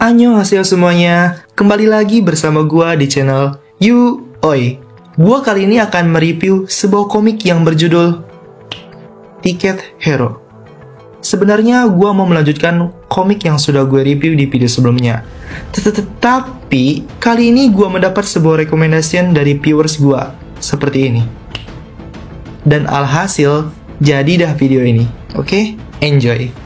Annyeonghaseyo semuanya, kembali lagi bersama gua di channel Yu Oi. Gua kali ini akan mereview sebuah komik yang berjudul Ticket Hero. Sebenarnya gua mau melanjutkan komik yang sudah gue review di video sebelumnya. Tetapi kali ini gua mendapat sebuah recommendation dari viewers gua seperti ini. Dan alhasil jadi dah video ini. Oke, enjoy.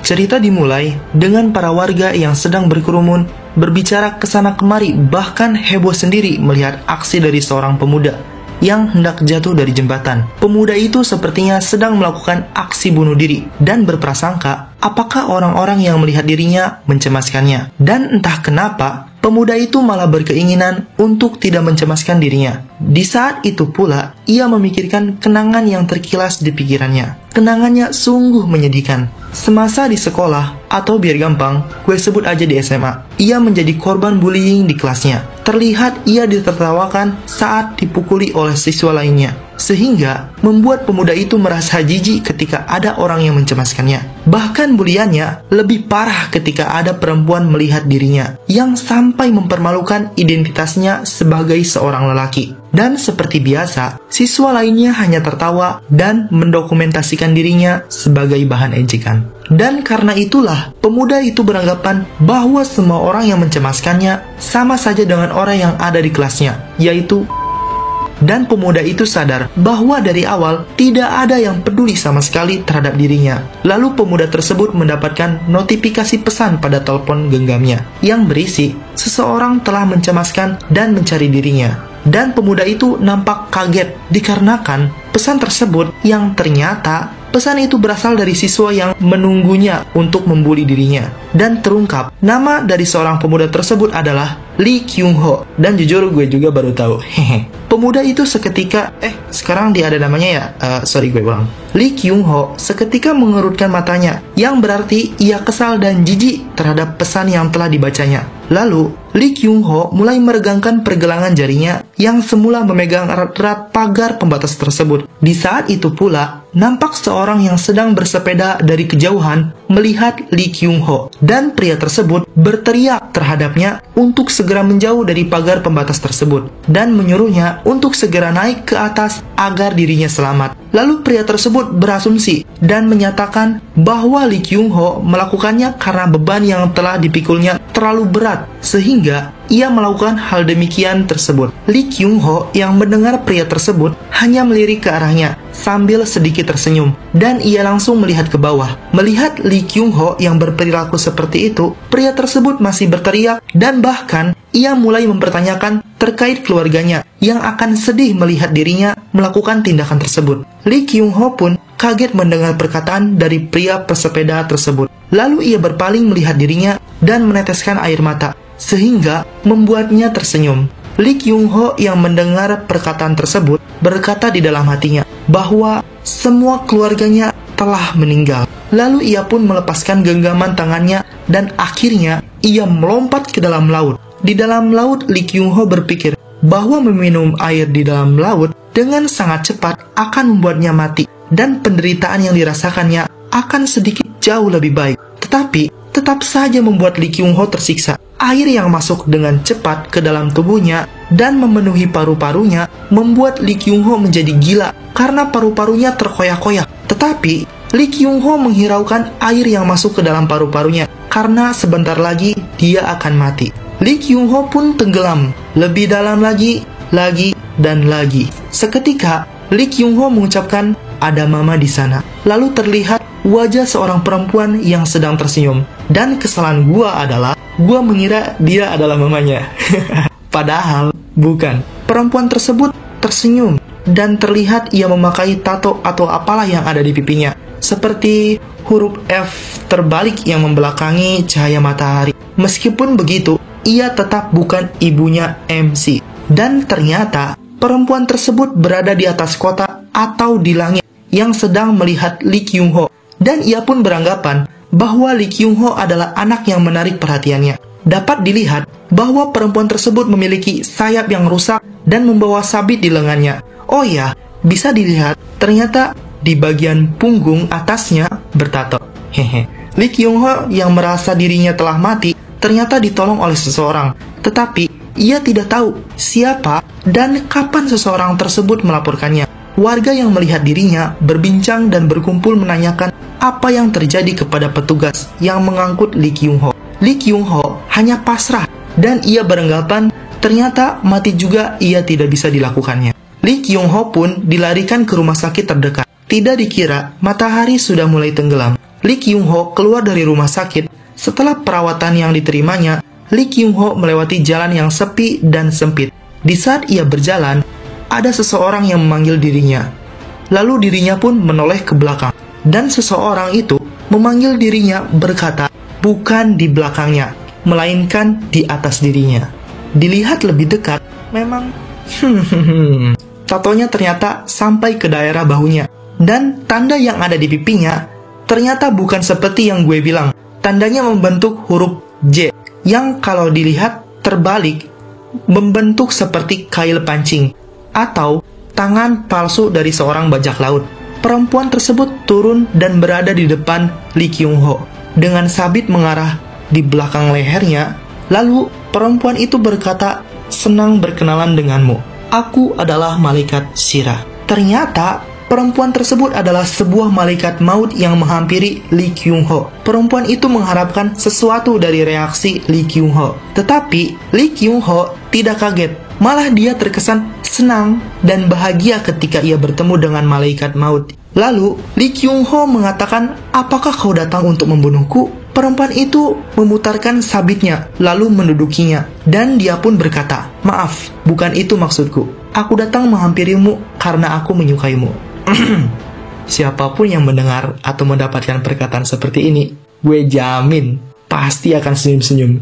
Cerita dimulai dengan para warga yang sedang berkerumun, berbicara kesana kemari, bahkan heboh sendiri melihat aksi dari seorang pemuda yang hendak jatuh dari jembatan. Pemuda itu sepertinya sedang melakukan aksi bunuh diri dan berprasangka apakah orang-orang yang melihat dirinya mencemaskannya. Dan entah kenapa, pemuda itu malah berkeinginan untuk tidak mencemaskan dirinya. Di saat itu pula, ia memikirkan kenangan yang terkilas di pikirannya. Kenangannya sungguh menyedihkan. Semasa di sekolah, atau biar gampang, gue sebut aja di SMA, ia menjadi korban bullying di kelasnya. Terlihat ia ditertawakan saat dipukuli oleh siswa lainnya, sehingga membuat pemuda itu merasa jijik ketika ada orang yang mencemaskannya. Bahkan buliannya lebih parah ketika ada perempuan melihat dirinya, yang sampai mempermalukan identitasnya sebagai seorang lelaki. Dan seperti biasa, siswa lainnya hanya tertawa dan mendokumentasikan dirinya sebagai bahan ejekan. Dan karena itulah, pemuda itu beranggapan bahwa semua orang yang mencemaskannya sama saja dengan orang yang ada di kelasnya, yaitu. Dan pemuda itu sadar bahwa dari awal tidak ada yang peduli sama sekali terhadap dirinya. Lalu pemuda tersebut mendapatkan notifikasi pesan pada telepon genggamnya yang berisi seseorang telah mencemaskan dan mencari dirinya. Dan pemuda itu nampak kaget dikarenakan pesan tersebut yang ternyata pesan itu berasal dari siswa yang menunggunya untuk membuli dirinya. Dan terungkap, nama dari seorang pemuda tersebut adalah Lee Kyung Ho. Dan jujur gue juga baru tahu. Pemuda itu seketika, sekarang dia ada namanya ya? Gue ulang. Lee Kyung Ho seketika mengerutkan matanya, yang berarti ia kesal dan jijik terhadap pesan yang telah dibacanya. Lalu, Lee Kyung Ho mulai meregangkan pergelangan jarinya yang semula memegang erat-erat pagar pembatas tersebut. Di saat itu pula, nampak seorang yang sedang bersepeda dari kejauhan melihat Lee Kyung Ho. Dan pria tersebut berteriak terhadapnya untuk segera menjauh dari pagar pembatas tersebut dan menyuruhnya untuk segera naik ke atas agar dirinya selamat. Lalu pria tersebut berasumsi dan menyatakan bahwa Lee Kyung Ho melakukannya karena beban yang telah dipikulnya terlalu berat, sehingga ia melakukan hal demikian tersebut. Lee Kyung Ho yang mendengar pria tersebut hanya melirik ke arahnya sambil sedikit tersenyum, dan ia langsung melihat ke bawah. Melihat Lee Kyung Ho yang berperilaku seperti itu, pria tersebut masih berteriak dan bahkan ia mulai mempertanyakan terkait keluarganya yang akan sedih melihat dirinya melakukan tindakan tersebut. Lee Kyung Ho pun kaget mendengar perkataan dari pria pesepeda tersebut. Lalu ia berpaling melihat dirinya dan meneteskan air mata, sehingga membuatnya tersenyum. Lee Kyung Ho yang mendengar perkataan tersebut berkata di dalam hatinya bahwa semua keluarganya telah meninggal. Lalu ia pun melepaskan genggaman tangannya dan akhirnya ia melompat ke dalam laut. Di dalam laut, Lee Kyung Ho berpikir bahwa meminum air di dalam laut dengan sangat cepat akan membuatnya mati, dan penderitaan yang dirasakannya akan sedikit jauh lebih baik. Tetapi tetap saja membuat Lee Kyung Ho tersiksa. Air yang masuk dengan cepat ke dalam tubuhnya dan memenuhi paru-parunya membuat Lee Kyung Ho menjadi gila karena paru-parunya terkoyak-koyak. Tetapi Lee Kyung Ho menghiraukan air yang masuk ke dalam paru-parunya karena sebentar lagi dia akan mati. Lee Kyung Ho pun tenggelam lebih dalam lagi, dan lagi. Seketika Lee Kyung Ho mengucapkan, "Ada mama di sana." Lalu terlihat wajah seorang perempuan yang sedang tersenyum. Dan kesalahan gua adalah gua mengira dia adalah mamanya. Padahal bukan. Perempuan tersebut tersenyum dan terlihat ia memakai tato atau apalah yang ada di pipinya, seperti huruf F terbalik yang membelakangi cahaya matahari. Meskipun begitu, ia tetap bukan ibunya MC. Dan ternyata perempuan tersebut berada di atas kota atau di langit yang sedang melihat Lee Kyung Ho. Dan ia pun beranggapan bahwa Lee Kyung Ho adalah anak yang menarik perhatiannya. Dapat dilihat bahwa perempuan tersebut memiliki sayap yang rusak dan membawa sabit di lengannya. Oh ya, bisa dilihat ternyata di bagian punggung atasnya bertato. Lee Kyung Ho yang merasa dirinya telah mati ternyata ditolong oleh seseorang, tetapi ia tidak tahu siapa dan kapan seseorang tersebut melaporkannya. Warga yang melihat dirinya berbincang dan berkumpul menanyakan apa yang terjadi kepada petugas yang mengangkut Lee Kyung-ho. Lee Kyung-ho hanya pasrah dan ia beranggapan ternyata mati juga ia tidak bisa dilakukannya. Lee Kyung-ho pun dilarikan ke rumah sakit terdekat. Tidak dikira matahari sudah mulai tenggelam. Lee Kyung-ho keluar dari rumah sakit. Setelah perawatan yang diterimanya, Lee Kyung-ho melewati jalan yang sepi dan sempit. Di saat ia berjalan, ada seseorang yang memanggil dirinya. Lalu dirinya pun menoleh ke belakang. Dan seseorang itu memanggil dirinya berkata, bukan di belakangnya, melainkan di atas dirinya. Dilihat lebih dekat, memang tatonya ternyata sampai ke daerah bahunya. Dan tanda yang ada di pipinya ternyata bukan seperti yang gue bilang. Tandanya membentuk huruf J, yang kalau dilihat terbalik membentuk seperti kail pancing atau tangan palsu dari seorang bajak laut. Perempuan tersebut turun dan berada di depan Lee Kyung-ho dengan sabit mengarah di belakang lehernya. Lalu perempuan itu berkata, senang berkenalan denganmu. Aku adalah malaikat Shira. Ternyata perempuan tersebut adalah sebuah malaikat maut yang menghampiri Lee Kyung-ho. Perempuan itu mengharapkan sesuatu dari reaksi Lee Kyung-ho. Tetapi Lee Kyung-ho tidak kaget. Malah dia terkesan senang dan bahagia ketika ia bertemu dengan malaikat maut. Lalu Lee Kyung-ho mengatakan, apakah kau datang untuk membunuhku? Perempuan itu memutarkan sabitnya lalu mendudukinya. Dan dia pun berkata, maaf, bukan itu maksudku. Aku datang menghampirimu karena aku menyukaimu. Siapapun yang mendengar atau mendapatkan perkataan seperti ini, gue jamin pasti akan senyum-senyum.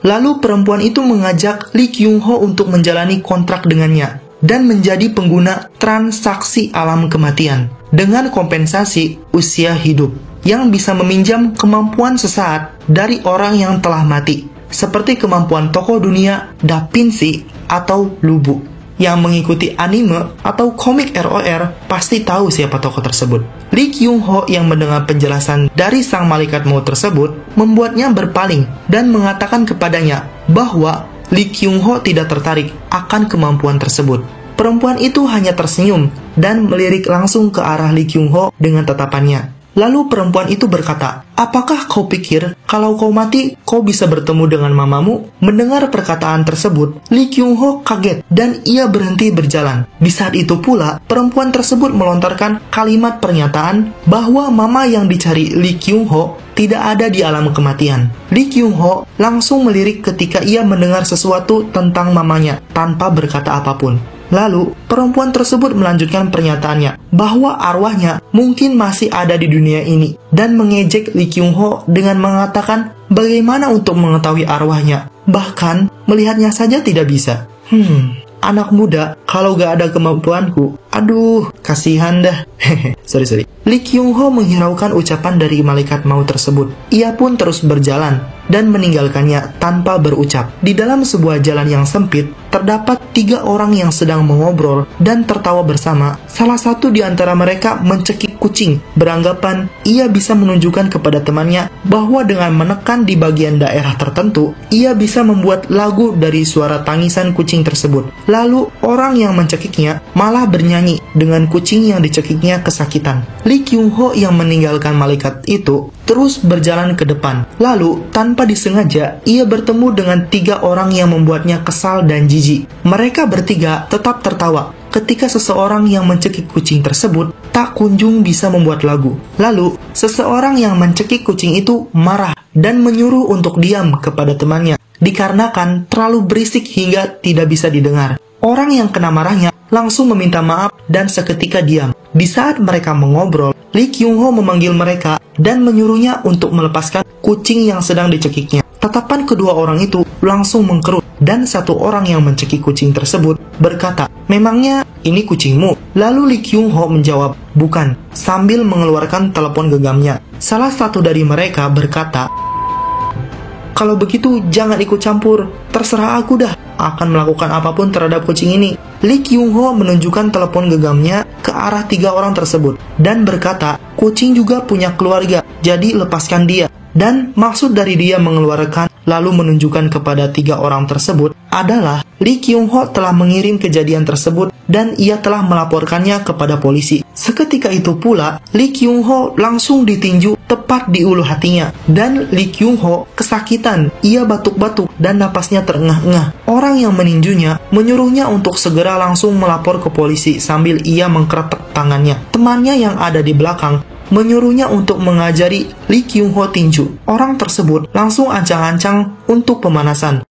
Lalu perempuan itu mengajak Lee Kyung-ho untuk menjalani kontrak dengannya dan menjadi pengguna transaksi alam kematian dengan kompensasi usia hidup yang bisa meminjam kemampuan sesaat dari orang yang telah mati, seperti kemampuan tokoh dunia Da Vinci atau Lubu. Yang mengikuti anime atau komik ROR pasti tahu siapa tokoh tersebut. Lee Kyung-ho yang mendengar penjelasan dari sang malaikat maut tersebut membuatnya berpaling dan mengatakan kepadanya bahwa Lee Kyung-ho tidak tertarik akan kemampuan tersebut. Perempuan itu hanya tersenyum dan melirik langsung ke arah Lee Kyung-ho dengan tatapannya. Lalu perempuan itu berkata, apakah kau pikir kalau kau mati, kau bisa bertemu dengan mamamu? Mendengar perkataan tersebut, Lee Kyung-ho kaget dan ia berhenti berjalan. Di saat itu pula, perempuan tersebut melontarkan kalimat pernyataan bahwa mama yang dicari Lee Kyung-ho tidak ada di alam kematian. Lee Kyung-ho langsung melirik ketika ia mendengar sesuatu tentang mamanya tanpa berkata apapun. Lalu, perempuan tersebut melanjutkan pernyataannya bahwa arwahnya mungkin masih ada di dunia ini dan mengejek Lee Kyung-ho dengan mengatakan bagaimana untuk mengetahui arwahnya. Bahkan, melihatnya saja tidak bisa. Anak muda, kalau gak ada kemampuanku, aduh, kasihan dah. Sorry. Lee Kyung-ho menghiraukan ucapan dari malaikat maut tersebut. Ia pun terus berjalan dan meninggalkannya tanpa berucap. Di dalam sebuah jalan yang sempit, terdapat 3 orang yang sedang mengobrol dan tertawa bersama. Salah satu di antara mereka mencekik kucing, beranggapan ia bisa menunjukkan kepada temannya bahwa dengan menekan di bagian daerah tertentu, ia bisa membuat lagu dari suara tangisan kucing tersebut. Lalu, orang yang mencekiknya malah bernyanyi dengan kucing yang dicekiknya kesakitan. Lee Kyung-ho yang meninggalkan malaikat itu terus berjalan ke depan. Lalu, tanpa disengaja, ia bertemu dengan 3 orang yang membuatnya kesal dan jijik. Mereka bertiga tetap tertawa ketika seseorang yang mencekik kucing tersebut tak kunjung bisa membuat lagu. Lalu, seseorang yang mencekik kucing itu marah dan menyuruh untuk diam kepada temannya, dikarenakan terlalu berisik hingga tidak bisa didengar. Orang yang kena marahnya langsung meminta maaf dan seketika diam. Di saat mereka mengobrol, Lee Kyung-ho memanggil mereka dan menyuruhnya untuk melepaskan kucing yang sedang dicekiknya. Tatapan kedua orang itu langsung mengkerut dan satu orang yang mencekik kucing tersebut berkata, memangnya ini kucingmu? Lalu Lee Kyung-ho menjawab, bukan, sambil mengeluarkan telepon genggamnya. Salah satu dari mereka berkata, kalau begitu jangan ikut campur, terserah aku dah, akan melakukan apapun terhadap kucing ini. Lee Kyung-ho menunjukkan telepon genggamnya ke arah 3 orang tersebut dan berkata, kucing juga punya keluarga, jadi lepaskan dia. Dan maksud dari dia mengeluarkan lalu menunjukkan kepada 3 orang tersebut adalah Lee Kyung-ho telah mengirim kejadian tersebut dan ia telah melaporkannya kepada polisi. Seketika itu pula, Lee Kyung-ho langsung ditinju tepat di ulu hatinya. Dan Lee Kyung-ho kesakitan, ia batuk-batuk dan napasnya terengah-engah. Orang yang meninjunya menyuruhnya untuk segera langsung melapor ke polisi sambil ia mengkeretek tangannya. Temannya yang ada di belakang menyuruhnya untuk mengajari Lee Kyung-ho tinju. Orang tersebut langsung ancang-ancang untuk pemanasan.